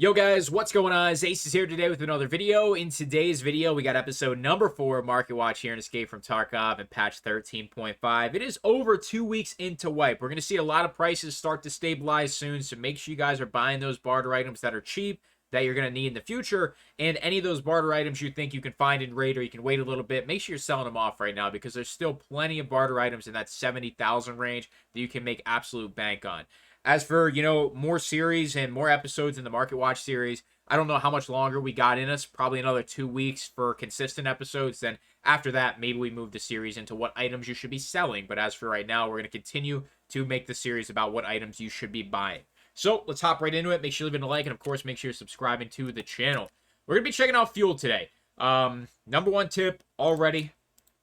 Yo guys, what's going on? Acez is here today with another video. In today's video, we got episode number 4 of Market Watch here in Escape from Tarkov and patch 13.5. It is over 2 weeks into wipe. We're going to see a lot of prices start to stabilize soon, so make sure you guys are buying those barter items that are cheap, that you're going to need in the future, and any of those barter items you think you can find in raid or you can wait a little bit, make sure you're selling them off right now because there's still plenty of barter items in that 70,000 range that you can make absolute bank on. As for, more series and more episodes in the Market Watch series, I don't know how much longer we got in us. Probably another 2 weeks for consistent episodes. Then after that, maybe we move the series into what items you should be selling. But as for right now, we're going to continue to make the series about what items you should be buying. So let's hop right into it. Make sure you're leaving a like, and of course, make sure you're subscribing to the channel. We're going to be checking out fuel today. Number one tip already,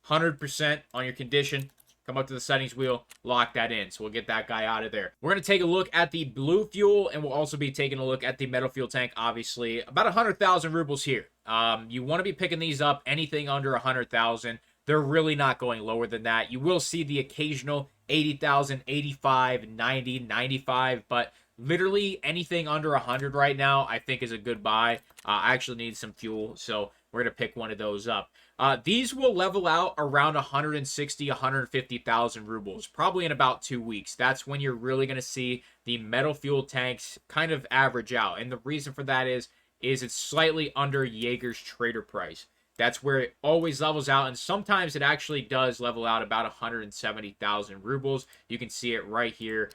100% on your condition. Come up to the settings wheel, lock that in. So we'll get that guy out of there. We're going to take a look at the blue fuel, and we'll also be taking a look at the metal fuel tank, obviously. About 100,000 rubles here. You want to be picking these up anything under 100,000. They're really not going lower than that. You will see the occasional 80,000, 85, 90, 95, but literally anything under 100 right now, I think is a good buy. I actually need some fuel, so we're going to pick one of those up. These will level out around 160, 150,000 rubles, probably in about 2 weeks. That's when you're really going to see the metal fuel tanks kind of average out. And the reason for that is it's slightly under Jaeger's trader price. That's where it always levels out, and sometimes it actually does level out about 170,000 rubles. You can see it right here.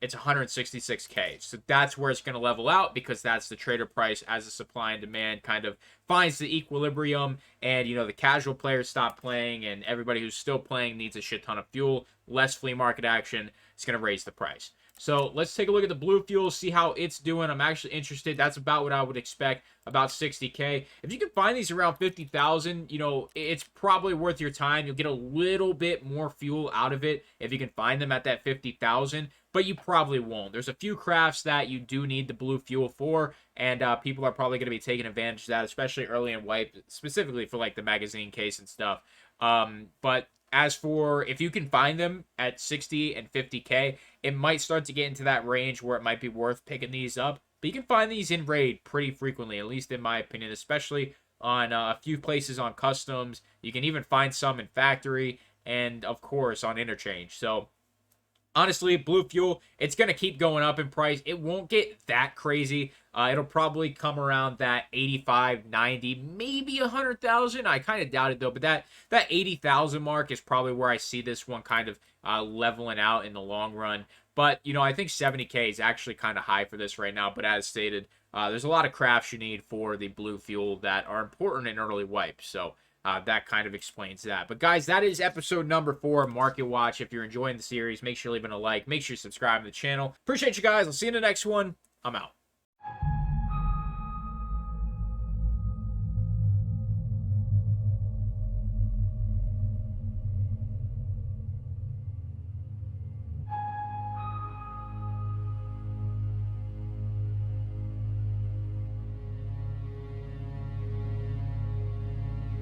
It's 166k. So that's where it's going to level out because that's the trader price as the supply and demand kind of finds the equilibrium, and the casual players stop playing and everybody who's still playing needs a shit ton of fuel. Less flea market action. It's going to raise the price. So let's take a look at the blue fuel, see how it's doing. I'm actually interested. That's about what I would expect, about 60k. If you can find these around 50,000, it's probably worth your time. You'll get a little bit more fuel out of it if you can find them at that 50,000, but you probably won't. There's a few crafts that you do need the blue fuel for, and people are probably going to be taking advantage of that, especially early in wipe, specifically for like the magazine case and stuff. But as for if you can find them at 60 and 50k, it might start to get into that range where it might be worth picking these up. But you can find these in raid pretty frequently, at least in my opinion, especially on a few places on customs. You can even find some in factory and, of course, on interchange. So honestly, blue fuel, it's going to keep going up in price. It won't get that crazy. It'll probably come around that 85, 90, maybe 100,000. I kind of doubt it, though. But that 80,000 mark is probably where I see this one kind of leveling out in the long run. But, I think 70k is actually kind of high for this right now. But as stated, there's a lot of crafts you need for the blue fuel that are important in early wipe. So that kind of explains that. But guys, that is episode number 4 of Market Watch. If you're enjoying the series, make sure you're leaving a like. Make sure you subscribe to the channel. Appreciate you guys. I'll see you in the next one. I'm out.